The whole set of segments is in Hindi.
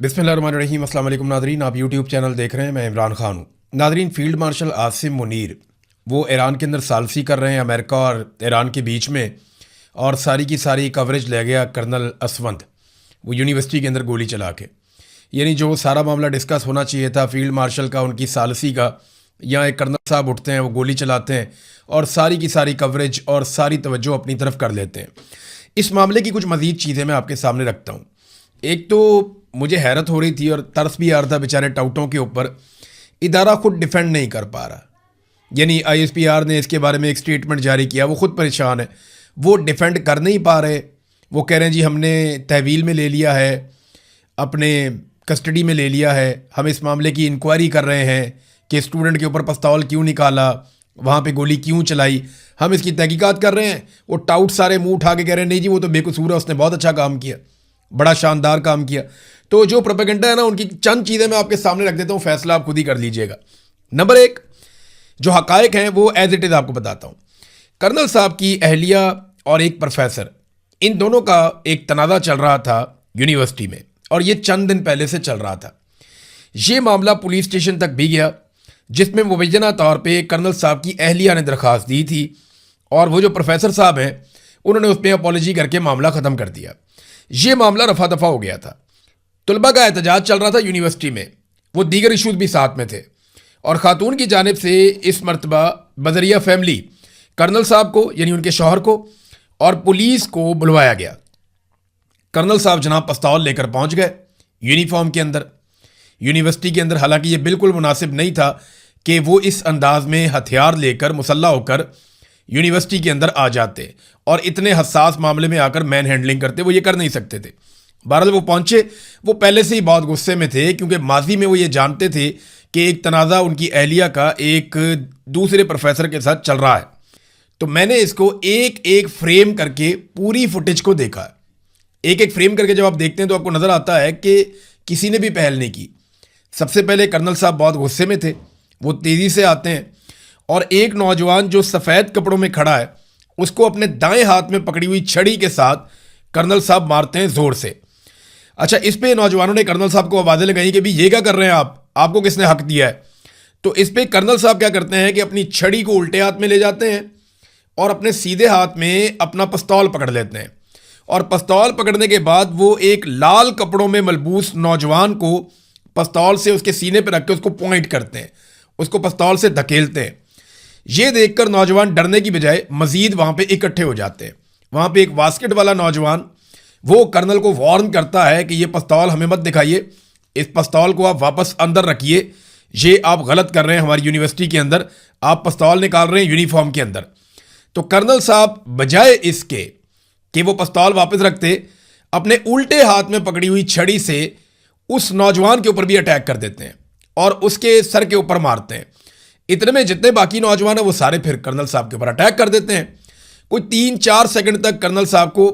बिस्मिल्लाहिर्रहमानिर्रहीम। अस्सलाम वालेकुम नादरीन, आप यूट्यूब चैनल देख रहे हैं। मैं इमरान खान हूँ। Nadreen, field marshal Asim Munir वो ईरान के अंदर सालसी कर रहे हैं अमेरिका और ईरान के बीच में, और सारी की सारी कवरेज ले गया कर्नल असवंद वो यूनिवर्सिटी के अंदर गोली चला के। यानी जो सारा मामला डिस्कस होना चाहिए था फील्ड मार्शल का, उनकी सालसी का, यहाँ एक कर्नल साहब उठते हैं, वो गोली चलाते हैं और सारी की सारी कवरेज और सारी तवज्जो अपनी तरफ कर लेते हैं। इस मामले की कुछ मज़ीद चीज़ें मैं आपके सामने रखता हूँ। एक तो मुझे हैरत हो रही थी और तरस भी आ रहा था बेचारे टाउटों के ऊपर, इदारा खुद डिफेंड नहीं कर पा रहा। यानी ISPR ने इसके बारे में एक स्टेटमेंट जारी किया, वो खुद परेशान है, वो डिफेंड कर नहीं पा रहे। वो कह रहे हैं जी हमने तहवील में ले लिया है, अपने कस्टडी में ले लिया है, हम इस मामले की इंक्वायरी कर रहे हैं कि स्टूडेंट के ऊपर पिस्तौल क्यों निकाला, वहाँ पे गोली क्यों चलाई, हम इसकी तहकीकात कर रहे हैं। वो टाउट सारे मुंह उठा के कह रहे हैं नहीं जी वो तो बेकसूर है, उसने बहुत अच्छा काम किया, बड़ा शानदार काम किया। तो जो प्रोपेगेंडा है ना, उनकी चंद चीज़ें मैं आपके सामने रख देता हूँ, फैसला आप खुद ही कर लीजिएगा। नंबर एक, जो हकायक हैं वो एज इट इज़ आपको बताता हूँ। कर्नल साहब की अहलिया और एक प्रोफेसर, इन दोनों का एक तनाज़ा चल रहा था यूनिवर्सिटी में, और ये चंद दिन पहले से चल रहा था। ये मामला पुलिस स्टेशन तक भी गया, जिसमें मुबैना तौर पे कर्नल साहब की अहलिया ने दरख्वास्त दी थी, और वो जो प्रोफेसर साहब हैं उन्होंने उस पर अपॉलॉजी करके मामला ख़त्म कर दिया। ये मामला रफा दफा हो गया था। तलबा का एहतजाज चल रहा था यूनिवर्सिटी में, वो दीगर इशूज़ भी साथ में थे, और ख़ातून की जानिब से इस मरतबा बजरिया फैमिली कर्नल साहब को, यानी उनके शौहर को और पुलिस को बुलवाया गया। कर्नल साहब जनाब पिस्तौल लेकर पहुंच गए यूनिफॉर्म के अंदर, यूनिवर्सिटी के अंदर। हालांकि ये बिल्कुल मुनासिब नहीं था कि वो इस अंदाज में हथियार लेकर मुसल्ला होकर यूनिवर्सिटी के अंदर आ जाते और इतने हसास मामले में आकर मैन हैंडलिंग करते। वो ये कर नहीं सकते थे। बहरहाल वो पहुंचे, वो पहले से ही बहुत गुस्से में थे, क्योंकि माजी में वो ये जानते थे कि एक तनाज़ा उनकी अहलिया का एक दूसरे प्रोफेसर के साथ चल रहा है। तो मैंने इसको एक एक फ्रेम करके पूरी फुटेज को देखा। एक एक फ्रेम करके जब आप देखते हैं तो आपको नज़र आता है कि किसी ने भी पहल नहीं की। सबसे पहले कर्नल साहब बहुत गुस्से में थे, वो तेज़ी से आते हैं और एक नौजवान जो सफ़ेद कपड़ों में खड़ा है उसको अपने दाएं हाथ में पकड़ी हुई छड़ी के साथ कर्नल साहब मारते हैं ज़ोर से। अच्छा, इस पे नौजवानों ने कर्नल साहब को आवाज़ें लगाई कि भी ये क्या कर रहे हैं आप, आपको किसने हक दिया है। तो इस पे कर्नल साहब क्या करते हैं कि अपनी छड़ी को उल्टे हाथ में ले जाते हैं और अपने सीधे हाथ में अपना पिस्तौल पकड़ लेते हैं, और पिस्तौल पकड़ने के बाद वो एक लाल कपड़ों में मलबूस नौजवान को पिस्तौल से उसके सीने पर रख के उसको पॉइंट करते हैं, उसको पिस्तौल से धकेलते हैं। ये देखकर नौजवान डरने की बजाय मजीद वहाँ पे इकट्ठे हो जाते हैं। वहाँ पे एक वास्केट वाला नौजवान वो कर्नल को वार्न करता है कि ये पिस्तौल हमें मत दिखाइए, इस पिस्तौल को आप वापस अंदर रखिए, ये आप गलत कर रहे हैं, हमारी यूनिवर्सिटी के अंदर आप पिस्तौल निकाल रहे हैं यूनिफॉर्म के अंदर। तो कर्नल साहब बजाय इसके कि वो पिस्तौल वापस रखते, अपने उल्टे हाथ में पकड़ी हुई छड़ी से उस नौजवान के ऊपर भी अटैक कर देते हैं और उसके सर के ऊपर मारते हैं। इतने में जितने बाकी नौजवान हैं वो सारे फिर कर्नल साहब के ऊपर अटैक कर देते हैं। कोई 3-4 सेकंड तक कर्नल साहब को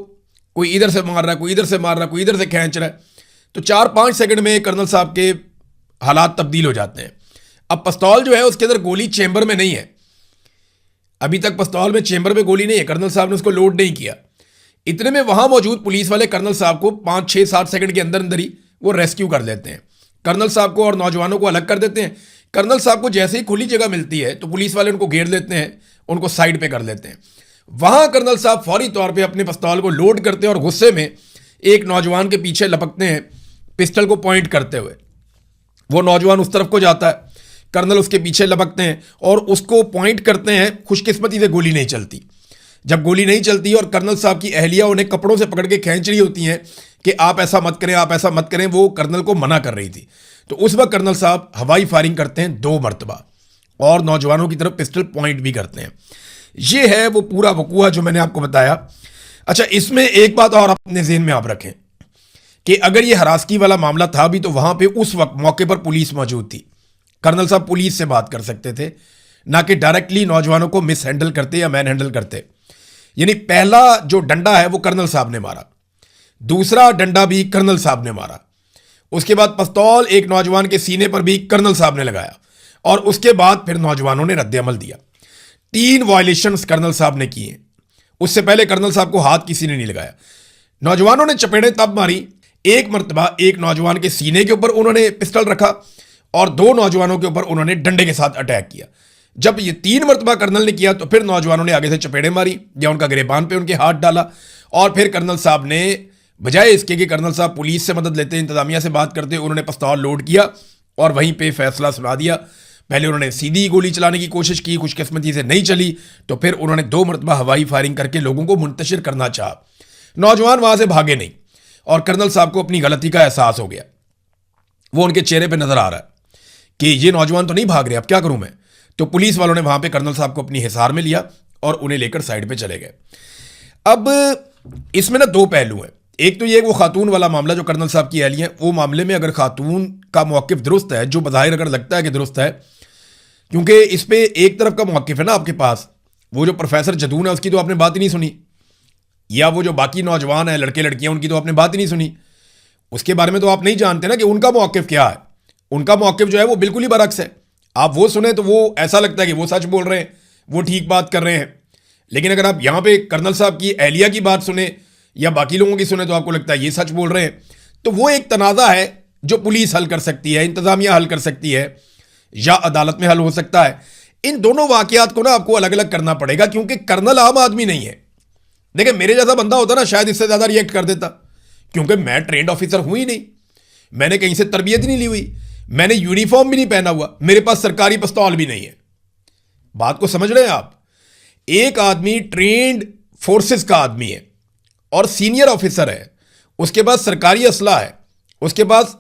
कोई इधर से मार रहा है, कोई इधर से मार रहा है, कोई इधर से खींच रहा है। तो 4-5 सेकंड में कर्नल साहब के हालात तब्दील हो जाते हैं। अब पिस्तौल जो है उसके अंदर गोली चेंबर में नहीं है, अभी तक पिस्तौल में चेंबर में गोली नहीं है, कर्नल साहब ने उसको लोड नहीं किया। इतने में वहां मौजूद पुलिस वाले कर्नल साहब को 5-6-7 सेकंड के अंदर अंदर ही वो रेस्क्यू कर लेते हैं। कर्नल साहब को और नौजवानों को अलग कर देते हैं। कर्नल साहब को जैसे ही खुली जगह मिलती है तो पुलिस वाले उनको घेर लेते हैं, उनको साइड पे कर लेते हैं। वहां कर्नल साहब फौरी तौर पे अपने पिस्तौल को लोड करते हैं और गुस्से में एक नौजवान के पीछे लपकते हैं पिस्टल को पॉइंट करते हुए। वो नौजवान उस तरफ को जाता है, कर्नल उसके पीछे लपकते हैं और उसको पॉइंट करते हैं। खुशकिस्मती से गोली नहीं चलती। जब गोली नहीं चलती और कर्नल साहब की अहलिया उन्हें कपड़ों से पकड़ के खींच रही होती हैं कि आप ऐसा मत करें, आप ऐसा मत करें, वो कर्नल को मना कर रही थी। तो उस वक्त कर्नल साहब हवाई फायरिंग करते हैं 2 मरतबा और नौजवानों की तरफ पिस्टल पॉइंट भी करते हैं। ये है वो पूरा वकूआ जो मैंने आपको बताया। अच्छा, इसमें एक बात और अपने ज़हन में आप रखें कि अगर ये हरासगी वाला मामला था भी तो वहां पे उस वक्त मौके पर पुलिस मौजूद थी। कर्नल साहब पुलिस से बात कर सकते थे, ना कि डायरेक्टली नौजवानों को मिस हैंडल करते या मैन हैंडल करते। यानी पहला जो डंडा है वो कर्नल साहब ने मारा, दूसरा डंडा भी कर्नल साहब ने मारा, उसके बाद पिस्तौल एक नौजवान के सीने पर भी कर्नल साहब ने लगाया, और उसके बाद फिर नौजवानों ने रद्द-ए-अमल दिया। 3 वायलेशंस कर्नल साहब ने किए। उससे पहले कर्नल साहब को हाथ किसी ने नहीं लगाया। नौजवानों ने चपेड़े तब मारी एक मर्तबा एक नौजवान के सीने के ऊपर उन्होंने पिस्टल रखा और दो नौजवानों के ऊपर उन्होंने डंडे के साथ अटैक किया। जब ये 3 मर्तबा कर्नल ने किया तो फिर नौजवानों ने आगे से चपेड़े मारी या उनका गिरेबान पे उनके हाथ डाला, और फिर कर्नल साहब ने बजाय इसके कि कर्नल साहब पुलिस से मदद लेते, इंतजामिया से बात करते, उन्होंने पिस्तौल लोड किया और वहीं पे फैसला सुना दिया। पहले उन्होंने सीधी गोली चलाने की कोशिश की, खुशकिस्मती से नहीं चली, तो फिर उन्होंने 2 मरतबा हवाई फायरिंग करके लोगों को मुंतशिर करना चाहा। नौजवान वहां से भागे नहीं और कर्नल साहब को अपनी गलती का एहसास हो गया। वो उनके चेहरे पे नजर आ रहा है कि ये नौजवान तो नहीं भाग रहे, अब क्या करूं मैं। तो पुलिस वालों ने वहां पे कर्नल साहब को अपनी हिसार में लिया और उन्हें लेकर साइड पे चले गए। अब इसमें ना 2 पहलू हैं। एक तो ये वो खातून वाला मामला जो कर्नल साहब की अहलिया है, वो मामले में अगर खातून का मौक़िफ़ दुरुस्त है, जो बज़ाहिर अगर लगता है कि दुरुस्त है, क्योंकि इस पे एक तरफ का मौक़िफ़ है ना आपके पास, वो जो प्रोफेसर जदून है उसकी तो आपने बात ही नहीं सुनी, या वो जो बाकी नौजवान हैं लड़के लड़कियां उनकी तो आपने बात ही नहीं सुनी। उसके बारे में तो आप नहीं जानते ना कि उनका मौक़िफ़ क्या है। उनका मौक़िफ़ जो है वो बिल्कुल ही बरअक्स है। आप वो सुने तो वो ऐसा लगता है कि वो सच बोल रहे हैं, वो ठीक बात कर रहे हैं। लेकिन अगर आप यहाँ पे कर्नल साहब की अहलिया की बात सुने या बाकी लोगों की सुने तो आपको लगता है ये सच बोल रहे हैं। तो वो एक तनाज़ा है जो पुलिस हल कर सकती है, इंतज़ामिया हल कर सकती है, या अदालत में हल हो सकता है। इन दोनों वाक़यात को ना आपको अलग अलग करना पड़ेगा, क्योंकि कर्नल आम आदमी नहीं है। देखिए, मेरे जैसा बंदा होता ना शायद इससे ज़्यादा रिएक्ट कर देता, क्योंकि मैं ट्रेंड ऑफिसर हूं ही नहीं, मैंने कहीं से तरबियत ही नहीं ली हुई, मैंने यूनिफॉर्म भी नहीं पहना हुआ, मेरे पास सरकारी पिस्तौल भी नहीं है। बात को समझ रहे हैं आप? एक आदमी ट्रेंड फोर्सेस का आदमी है और सीनियर ऑफिसर है, उसके पास सरकारी असला है, उसके पास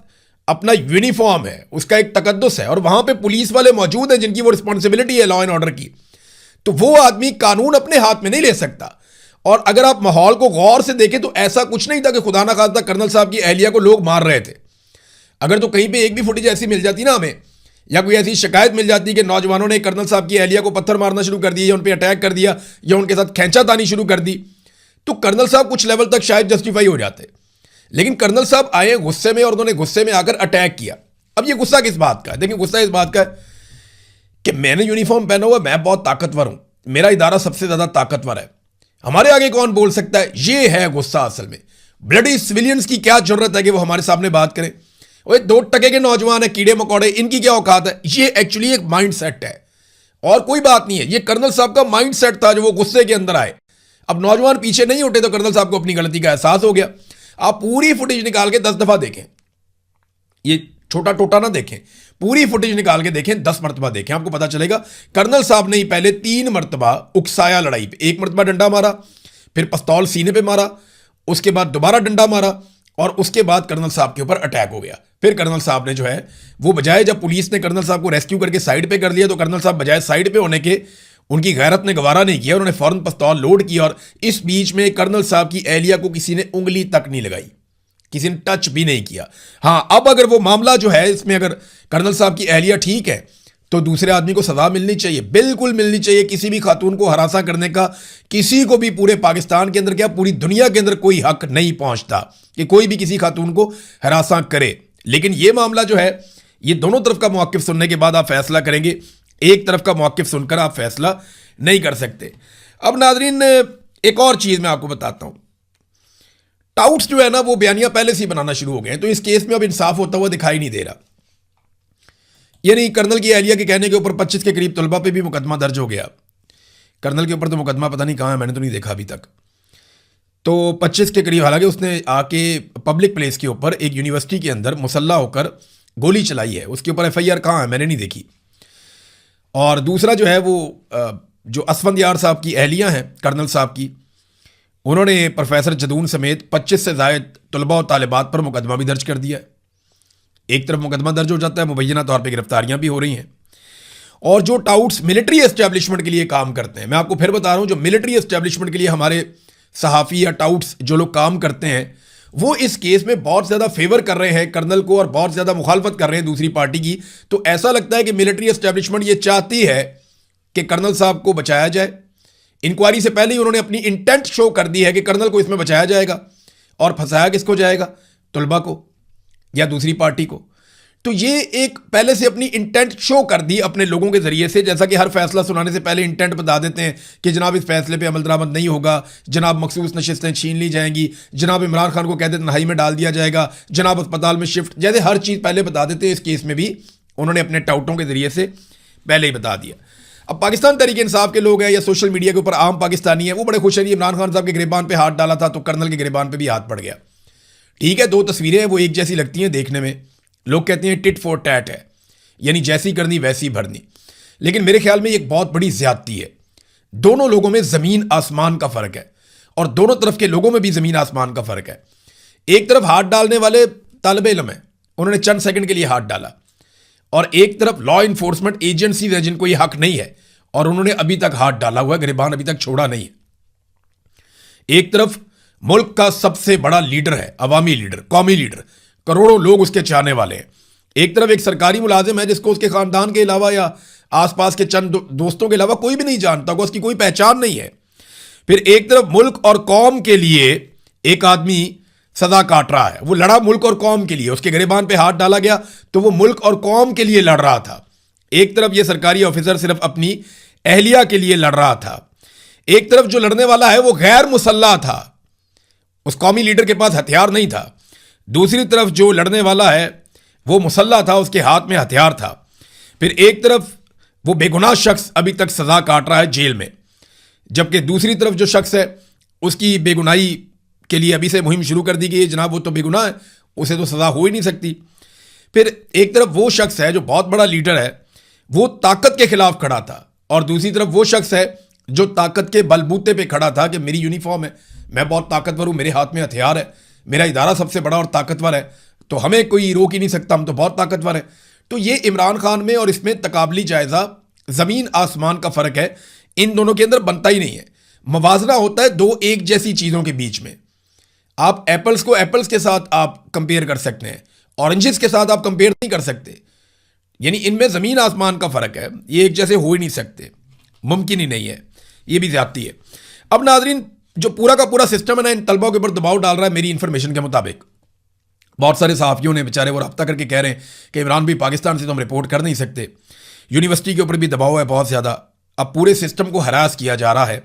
अपना यूनिफॉर्म है, उसका एक तकद्दुस है, और वहां पे पुलिस वाले मौजूद हैं जिनकी वो रिस्पॉन्सिबिलिटी है लॉ एंड ऑर्डर की। तो वो आदमी कानून अपने हाथ में नहीं ले सकता। और अगर आप माहौल को गौर से देखें तो ऐसा कुछ नहीं था कि खुदा ना खास्ता कर्नल साहब की अहलिया को लोग मार रहे थे। अगर तो कहीं पे एक भी फुटेज ऐसी मिल जाती ना हमें, या कोई ऐसी शिकायत मिल जाती कि नौजवानों ने कर्नल साहब की अहलिया को पत्थर मारना शुरू कर दिया या उन पर अटैक कर दिया या उनके साथ खींचातानी शुरू कर दी, तो कर्नल साहब कुछ लेवल तक शायद जस्टिफाई हो जाते। लेकिन कर्नल साहब आए गुस्से में और उन्होंने गुस्से में आकर अटैक किया। अब ये गुस्सा किस बात का है? देखिए, गुस्सा इस बात का है कि मैंने यूनिफॉर्म पहना हुआ, मैं बहुत ताकतवर हूं, मेरा इदारा सबसे ज्यादा ताकतवर है, हमारे आगे कौन बोल सकता है। ये है गुस्सा असल में। ब्लडी सिविलियंस की क्या जरूरत है कि वो हमारे सामने बात करें? वो 2 टके के नौजवान है, कीड़े मकोड़े, इनकी क्या औकात है? ये एक्चुअली एक माइंड सेट है और कोई बात नहीं है। ये कर्नल साहब का माइंड सेट था जो वो गुस्से के अंदर आए। अब नौजवान पीछे नहीं उठे तो कर्नल साहब को अपनी गलती का एहसास हो गया। आप पूरी फुटेज निकाल के 10 दफा देखें, ये छोटा टोटा ना देखें, पूरी फुटेज निकाल के देखें, 10 मरतबा देखें, आपको पता चलेगा कर्नल साहब ने ही पहले 3 मरतबा उकसाया लड़ाई पे। 1 मरतबा डंडा मारा, फिर पिस्तौल सीने पे मारा, उसके बाद दोबारा डंडा मारा, और उसके बाद कर्नल साहब के ऊपर अटैक हो गया। फिर कर्नल साहब ने जो है वो बजाय, जब पुलिस ने कर्नल साहब को रेस्क्यू करके साइड पे कर लिया, तो कर्नल साहब बजाय साइड पे होने के उनकी गैरत ने गवारा नहीं किया, उन्होंने फौरन पिस्तौल लोड किया। और इस बीच में कर्नल साहब की अहलिया को किसी ने उंगली तक नहीं लगाई, किसी ने टच भी नहीं किया। हाँ, अब अगर वो मामला जो है इसमें अगर कर्नल साहब की अहलिया ठीक है तो दूसरे आदमी को सजा मिलनी चाहिए, बिल्कुल मिलनी चाहिए। किसी भी खातून को हरासा करने का किसी को भी पूरे पाकिस्तान के अंदर, क्या पूरी दुनिया के अंदर, कोई हक नहीं पहुंचता कि कोई भी किसी खातून को हरासा करे। लेकिन ये मामला जो है, ये दोनों तरफ का मौक़िफ़ सुनने के बाद आप फैसला करेंगे, एक तरफ का मौक़िफ़ सुनकर आप फैसला नहीं कर सकते। अब नाज़रीन, एक और चीज़ मैं आपको बताता हूं। टाउट्स जो है ना वो बयानिया पहले से ही बनाना शुरू हो गए हैं, तो इस केस में अब इंसाफ होता हुआ दिखाई नहीं दे रहा। यानी कर्नल की अहलिया के कहने के ऊपर 25 के करीब तलबा पे भी मुकदमा दर्ज हो गया। कर्नल के ऊपर तो मुकदमा पता नहीं कहाँ है, मैंने तो नहीं देखा अभी तक। तो 25 के करीब, हालांकि उसने आके पब्लिक प्लेस के ऊपर एक यूनिवर्सिटी के अंदर मुसल्ला होकर गोली चलाई है, उसके ऊपर FIR कहाँ है मैंने नहीं देखी। और दूसरा जो है वो जो असफंदियार साहब की अहलिया हैं कर्नल साहब की, उन्होंने प्रोफेसर जदून समेत 25 से ज़ायद तलबा और तालिबात पर मुकदमा भी दर्ज कर दिया है। एक तरफ मुकदमा दर्ज हो जाता है, मुबैना तौर पे गिरफ्तारियां भी हो रही हैं। और जो टाउट्स मिलिट्री एस्टेब्लिशमेंट के लिए काम करते हैं, मैं आपको फिर बता रहा हूं, जो मिलिट्री एस्टेब्लिशमेंट के लिए हमारे सहाफ़ी या टाउट्स जो लोग काम करते हैं, वो इस केस में बहुत ज़्यादा फेवर कर रहे हैं कर्नल को और बहुत ज़्यादा मुखालफत कर रहे हैं दूसरी पार्टी की। तो ऐसा लगता है कि मिलिट्री एस्टेब्लिशमेंट ये चाहती है कि कर्नल साहब को बचाया जाए। इंक्वायरी से पहले ही उन्होंने अपनी इंटेंट शो कर दी है कि कर्नल को इसमें बचाया जाएगा, और फंसाया किसको जाएगा? तलबा को या दूसरी पार्टी को। तो ये एक पहले से अपनी इंटेंट शो कर दी अपने लोगों के जरिए से, जैसा कि हर फैसला सुनाने से पहले इंटेंट बता देते हैं कि जनाब इस फैसले पे अमल दरामद नहीं होगा, जनाब मखसूस नशिस्तें छीन ली जाएंगी, जनाब इमरान खान को कहते तन्हाई में डाल दिया जाएगा, जनाब अस्पताल में शिफ्ट, जैसे हर चीज़ पहले बता देते हैं। इस केस में भी उन्होंने अपने टाउटों के जरिए से पहले ही बता दिया। अब पाकिस्तान तहरीक इंसाफ के लोग हैं या सोशल मीडिया के ऊपर आम पाकिस्तानी है, वो बड़े खुश हैं इमरान खान साहब के गिरबान पे हाथ डाला था तो कर्नल के गिरबान पे भी हाथ पड़ गया। ठीक है, दो तस्वीरें हैं, वो एक जैसी लगती हैं देखने में, लोग कहते हैं टिट फॉर टैट है, यानी जैसी करनी वैसी भरनी, लेकिन मेरे ख्याल में एक बहुत बड़ी ज्यादती है। दोनों लोगों में जमीन आसमान का फर्क है और दोनों तरफ के लोगों में भी जमीन आसमान का फर्क है। एक तरफ हाथ डालने वाले तालिब इल्म है, उन्होंने चंद सेकंड के लिए हाथ डाला, और एक तरफ लॉ इन्फोर्समेंट एजेंसीज है जिनको यह हक नहीं है और उन्होंने अभी तक हाथ डाला हुआ है, गिरबान अभी तक छोड़ा नहीं है। एक तरफ मुल्क का सबसे बड़ा लीडर है, अवामी लीडर, कौमी लीडर, करोड़ों लोग उसके चाहने वाले हैं। एक तरफ एक सरकारी मुलाजिम है जिसको उसके खानदान के अलावा या आसपास के चंद दोस्तों के अलावा कोई भी नहीं जानता, उसकी कोई पहचान नहीं है। फिर एक तरफ मुल्क और कौम के लिए एक आदमी सजा काट रहा है, वो लड़ा मुल्क और कौम के लिए, उसके गिरबान पे हाथ डाला गया तो वो मुल्क और कौम के लिए लड़ रहा था। एक तरफ ये सरकारी ऑफिसर सिर्फ अपनी अहलिया के लिए लड़ रहा था। एक तरफ जो लड़ने वाला है वो गैर मुसल्ला था, उस कौमी लीडर के पास हथियार नहीं था। दूसरी तरफ जो लड़ने वाला है वो मुसल्ला था, उसके हाथ में हथियार था। फिर एक तरफ वो बेगुनाह शख्स अभी तक सजा काट रहा है जेल में, जबकि दूसरी तरफ जो शख्स है उसकी बेगुनाही के लिए अभी से मुहिम शुरू कर दी गई है, जनाब वो तो बेगुनाह है, उसे तो सजा हो ही नहीं सकती। फिर एक तरफ वो शख्स है जो बहुत बड़ा लीडर है, वो ताकत के खिलाफ खड़ा था, और दूसरी तरफ वो शख्स है जो ताकत के बलबूते पे खड़ा था कि मेरी यूनिफॉर्म है, मैं बहुत ताकतवर हूं, मेरे हाथ में हथियार है, मेरा इदारा सबसे बड़ा और ताकतवर है, तो हमें कोई रोक ही नहीं सकता, हम तो बहुत ताकतवर है। तो ये इमरान खान में और इसमें तकाबली जायजा जमीन आसमान का फर्क है, इन दोनों के अंदर बनता ही नहीं है। मवाजना होता है दो एक जैसी चीजों के बीच में। आप एप्पल्स को एप्पल्स के साथ आप कंपेयर कर सकते हैं, ऑरेंजेस के साथ आप कंपेयर नहीं कर सकते, यानी इनमें जमीन आसमान का फर्क है, ये एक जैसे हो ही नहीं सकते, मुमकिन ही नहीं है, ये भी ज्यादती है। अब नाजरीन, जो पूरा का पूरा सिस्टम है ना, इन तलबा के ऊपर दबाव डाल रहा है। मेरी इंफॉर्मेशन के मुताबिक बहुत सारे सहाफ़ियों ने बेचारे वो रब्ता करके कह रहे हैं कि इमरान भी पाकिस्तान से तो हम रिपोर्ट कर नहीं सकते। यूनिवर्सिटी के ऊपर भी दबाव है बहुत ज़्यादा। अब पूरे सिस्टम को हरास किया जा रहा है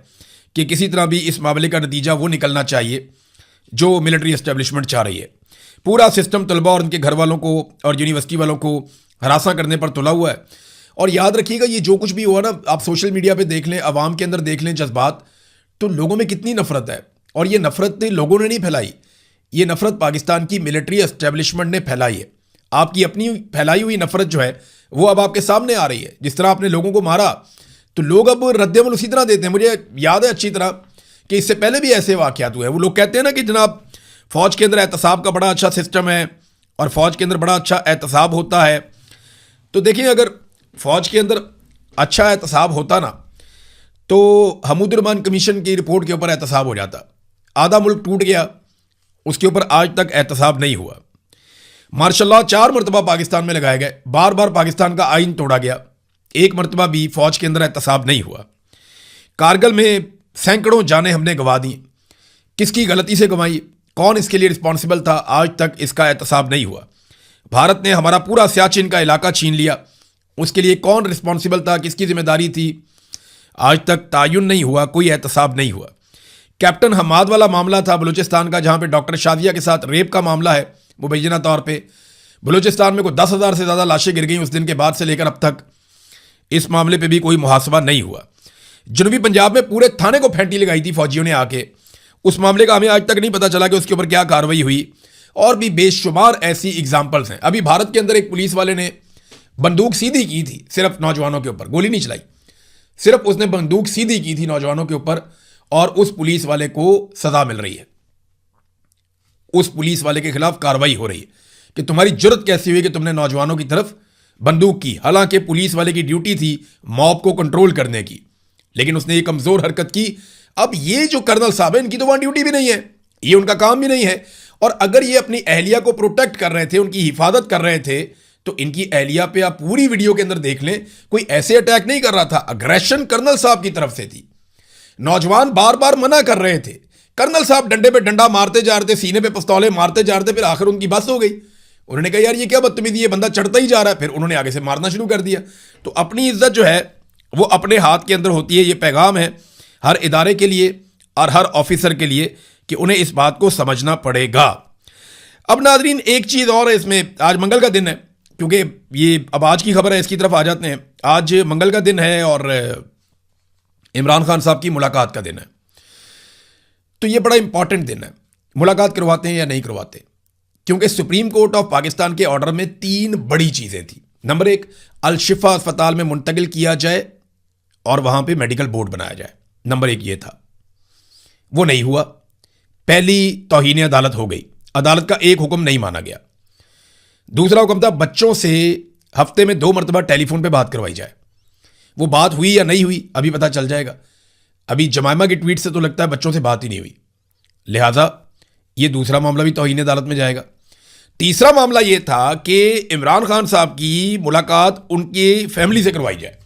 कि किसी तरह भी इस मामले का नतीजा वो निकलना चाहिए जो मिलिट्री एस्टेब्लिशमेंट चाह रही है। पूरा सिस्टम तलबा और उनके घर वालों को और यूनिवर्सिटी वालों को हरासा करने पर तुला हुआ है। और याद रखिएगा, ये जो कुछ भी हुआ ना, आप सोशल मीडिया पे देख लें, आवाम के अंदर देख लें जज्बात, तो लोगों में कितनी नफरत है। और ये नफरत लोगों ने नहीं फैलाई, ये नफरत पाकिस्तान की मिलिट्री एस्टेब्लिशमें ने फैलाई है। आपकी अपनी फैलाई हुई नफरत जो है वो अब आपके सामने आ रही है। जिस तरह आपने लोगों को मारा तो लोग अब रद्दमल उसी तरह देते हैं। मुझे याद है अच्छी तरह कि इससे पहले भी ऐसे वाक़यात हुए हैं। वो लोग कहते हैं ना कि जनाब फ़ौज के अंदर एहतसाब का बड़ा अच्छा सिस्टम है और फ़ौज के अंदर बड़ा अच्छा एहतसाब होता है। तो देखिए, अगर फ़ौज के अंदर अच्छा एहतसाब होता ना, तो हमूदुर्रहमान कमीशन की रिपोर्ट के ऊपर एहतसाब हो जाता। आधा मुल्क टूट गया, उसके ऊपर आज तक एहतसाब नहीं हुआ। मार्शल 4 मरतबा पाकिस्तान में लगाए गए, बार बार पाकिस्तान का आइन तोड़ा गया, एक मरतबा भी फ़ौज के अंदर एहतसाब नहीं हुआ। कारगिल में सैकड़ों जानें हमने गंवा दी, किसकी गलती से गंवाई, कौन इसके लिए रिस्पॉन्सिबल था, आज तक इसका एहतसाब नहीं हुआ। भारत ने हमारा पूरा सियाचिन का इलाका छीन लिया, उसके लिए कौन रिस्पॉन्सिबल था, किसकी जिम्मेदारी थी, आज तक तायुन नहीं हुआ, कोई एहतसाब नहीं हुआ। कैप्टन हमाद वाला मामला था बलूचिस्तान का, जहां पे डॉक्टर शादिया के साथ रेप का मामला है, मुबैना तौर पे बलूचिस्तान में कोई 10,000 से ज़्यादा लाशें गिर गई उस दिन के बाद से लेकर अब तक। इस मामले पे भी कोई मुहासबा नहीं हुआ। जनूबी पंजाब में पूरे थाने को फेंटी लगाई थी फौजियों ने आके, उस मामले का हमें आज तक नहीं पता चला कि उसके ऊपर क्या कार्रवाई हुई। और भी बेशुमार ऐसी एग्जाम्पल्स हैं। अभी भारत के अंदर एक पुलिस वाले ने बंदूक सीधी की थी सिर्फ नौजवानों के ऊपर, गोली नहीं चलाई, सिर्फ उसने बंदूक सीधी की थी नौजवानों के ऊपर, और उस पुलिस वाले को सजा मिल रही है। उस पुलिस वाले के खिलाफ कार्रवाई हो रही है कि तुम्हारी जुर्रत कैसी हुई कि तुमने नौजवानों की तरफ बंदूक की। हालांकि पुलिस वाले की ड्यूटी थी मॉब को कंट्रोल करने की, लेकिन उसने ये कमजोर हरकत की। अब ये जो कर्नल साहब है, इनकी तो वहां ड्यूटी भी नहीं है, ये उनका काम भी नहीं है। और अगर ये अपनी अहलिया को प्रोटेक्ट कर रहे थे, उनकी हिफाजत कर रहे थे, तो इनकी अहलिया पे आप पूरी वीडियो के अंदर देख लें, कोई ऐसे अटैक नहीं कर रहा था, अग्रेशन कर्नल साहब की तरफ से थी। नौजवान बार बार मना कर रहे थे, कर्नल साहब डंडे पे डंडा मारते जा रहे थे, सीने पे पिस्तौलें मारते जा रहे थे, फिर आखिर उनकी बस हो गई, उन्होंने कहा यार ये क्या बदतमीजी, ये बंदा चढ़ता ही जा रहा है। फिर उन्होंने आगे से मारना शुरू कर दिया। तो अपनी इज्जत जो है वो अपने हाथ के अंदर होती है। ये पैगाम है हर इदारे के लिए और हर ऑफिसर के लिए कि उन्हें इस बात को समझना पड़ेगा। अब नाजरीन एक चीज़ और है इसमें, आज मंगल का दिन है, क्योंकि ये अब आज की खबर है, इसकी तरफ आ जाते हैं। आज मंगल का दिन है और इमरान खान साहब की मुलाकात का दिन है। तो ये बड़ा इंपॉर्टेंट दिन है। मुलाकात करवाते हैं या नहीं करवाते, क्योंकि सुप्रीम कोर्ट ऑफ पाकिस्तान के ऑर्डर में 3 बड़ी चीज़ें थी। नंबर 1, अल-शिफा अस्पताल में मुंतकिल किया जाए और वहां पे मेडिकल बोर्ड बनाया जाए। नंबर 1 ये था, वो नहीं हुआ। पहली तौहीन अदालत हो गई, अदालत का एक हुक्म नहीं माना गया। दूसरा हुक्म था बच्चों से हफ्ते में 2 मरतबा टेलीफोन पे बात करवाई जाए। वो बात हुई या नहीं हुई अभी पता चल जाएगा। अभी जमाइमा की ट्वीट से तो लगता है बच्चों से बात ही नहीं हुई, लिहाजा ये दूसरा मामला भी तौहीन अदालत में जाएगा। तीसरा मामला ये था कि इमरान खान साहब की मुलाकात उनकी फैमिली से करवाई जाए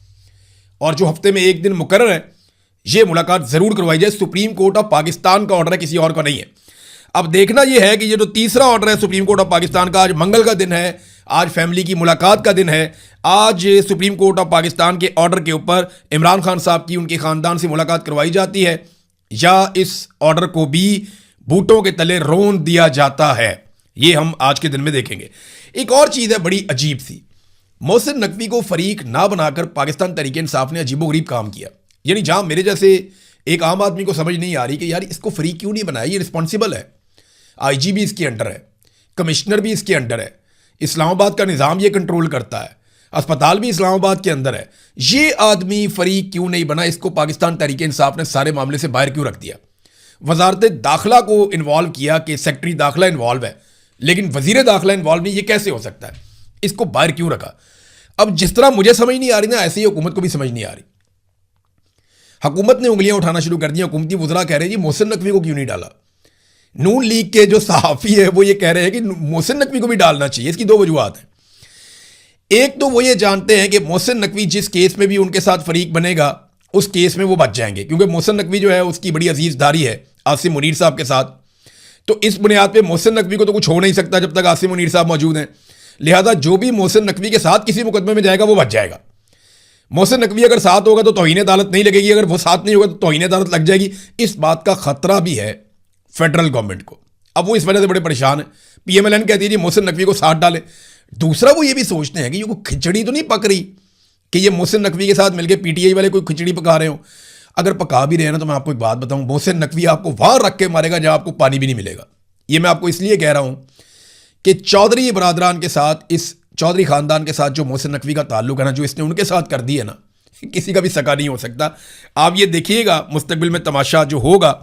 और जो हफ्ते में एक दिन मुकर्रर है ये मुलाकात ज़रूर करवाई जाए। सुप्रीम कोर्ट ऑफ पाकिस्तान का ऑर्डर है, किसी और का नहीं है। अब देखना यह है कि ये जो तीसरा ऑर्डर है सुप्रीम कोर्ट ऑफ पाकिस्तान का, आज मंगल का दिन है, आज फैमिली की मुलाकात का दिन है, आज सुप्रीम कोर्ट ऑफ पाकिस्तान के ऑर्डर के ऊपर इमरान खान साहब की उनके ख़ानदान से मुलाकात करवाई जाती है या इस ऑर्डर को भी बूटों के तले रोन दिया जाता है, ये हम आज के दिन में देखेंगे। एक और चीज़ है बड़ी अजीब सी, मोहसिन नकवी को फरीक ना बनाकर पाकिस्तान तहरीक इंसाफ ने अजीबोगरीब काम किया। यानी जहां मेरे जैसे एक आम आदमी को समझ नहीं आ रही कि यार इसको फरीक क्यों नहीं बनाया, ये रिस्पॉन्सिबल है, आईजी भी इसके अंडर है, कमिश्नर भी इसके अंडर है, इस्लामाबाद का निज़ाम ये कंट्रोल करता है, अस्पताल भी इस्लामाबाद के अंदर है, ये आदमी फरीक क्यों नहीं बना? इसको पाकिस्तान तहरीक इंसाफ ने सारे मामले से बाहर क्यों रख दिया? वजारत दाखिला को इन्वॉल्व किया कि सेक्रेटरी दाखिला इन्वॉल्व है, लेकिन वजीर दाखिला इन्वॉल्व नहीं, ये कैसे हो सकता है? इसको बाहर क्यों रखा? अब जिस तरह मुझे समझ नहीं आ रही ना, ऐसे ही हुकूमत को भी समझ नहीं आ रही। हुकूमत ने उंगलियां उठाना शुरू कर दी। हुकूमती वज़रा कह रहे हैं जी मोहसिन नकवी को क्यों नहीं डाला? नून लीग के जो सहाफ़ी है वो ये कह रहे हैं कि मोहसिन नकवी को भी डालना चाहिए। इसकी 2 वजूहात हैं। एक तो वो ये जानते हैं कि मोहसिन नकवी जिस केस में भी उनके साथ फरीक बनेगा उस केस में वो बच जाएंगे, क्योंकि मोहसिन नकवी जो है उसकी बड़ी अजीज़दारी है आसिम मुनीर साहब के साथ। तो इस बुनियाद पर मोहसिन नकवी को तो कुछ हो नहीं सकता जब तक आसिम मुनीर साहब मौजूद हैं। लिहाजा जो भी मोहसिन नकवी के साथ किसी मुकदमे में जाएगा वो बच जाएगा। मोहसिन नकवी अगर साथ होगा तो तौहीन अदालत नहीं लगेगी, अगर वो साथ नहीं होगा तो तौहीन अदालत लग जाएगी। इस बात का खतरा भी है फेडरल गवर्नमेंट को। अब वो इस वजह से बड़े परेशान है। पीएमएलएन कहती है जी मोहसिन नकवी को साथ डाले। दूसरा वो ये भी सोचते हैं कि ये कोई खिचड़ी तो नहीं पक रही कि ये मोहसिन नकवी के साथ मिलकर पीटीआई वाले कोई खिचड़ी पका रहे हो। अगर पका भी रहे हैं ना तो मैं आपको एक बात बताऊं, मोहसिन नकवी आपको वहां रख के मारेगा जहां आपको पानी भी नहीं मिलेगा। ये मैं आपको इसलिए कह रहा हूं कि चौधरी बरादरान के साथ, इस चौधरी खानदान के साथ जो मोहसिन नकवी का ताल्लुक है ना, जो इसने उनके साथ कर दी है ना, किसी का भी सका नहीं हो सकता। आप ये देखिएगा मुस्तकबिल में तमाशा जो होगा,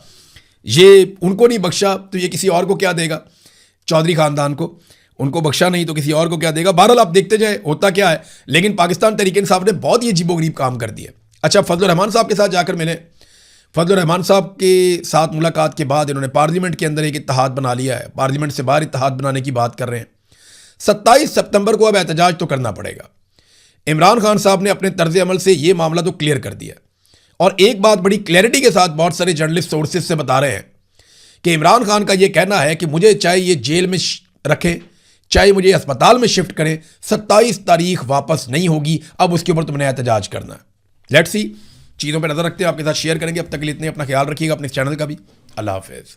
ये उनको नहीं बख्शा तो ये किसी और को क्या देगा? चौधरी खानदान को उनको बख्शा नहीं तो किसी और को क्या देगा? बहरहाल आप देखते जाए होता क्या है। लेकिन पाकिस्तान तहरीक इंसाफ ने बहुत ही अजीबोगरीब काम कर दिया। अच्छा, फजल रहमान साहब के साथ जाकर मिले। फजल रहमान साहब के साथ मुलाकात के बाद इन्होंने पार्लियामेंट के अंदर एक इत्तेहाद बना लिया है, पार्लियामेंट से बाहर इत्तेहाद बनाने की बात कर रहे हैं। 27 सितंबर को अब एहतजाज तो करना पड़ेगा। इमरान खान साहब ने अपने तर्ज अमल से ये मामला तो क्लियर कर दिया और एक बात बड़ी क्लैरिटी के साथ बहुत सारे जर्नलिस्ट सोर्सेज से बता रहे हैं कि इमरान खान का ये कहना है कि मुझे चाहे ये जेल में रखें, चाहे मुझे अस्पताल में शिफ्ट करें, 27 तारीख वापस नहीं होगी, अब उसके ऊपर तुमने एहतजाज करना है। लेट्स सी, चीज़ों पर नजर रखते हैं, आपके साथ शेयर करेंगे। अब तक के लिए इतने, अपना ख्याल रखिएगा, अपने चैनल का भी। अल्लाह हाफिज़।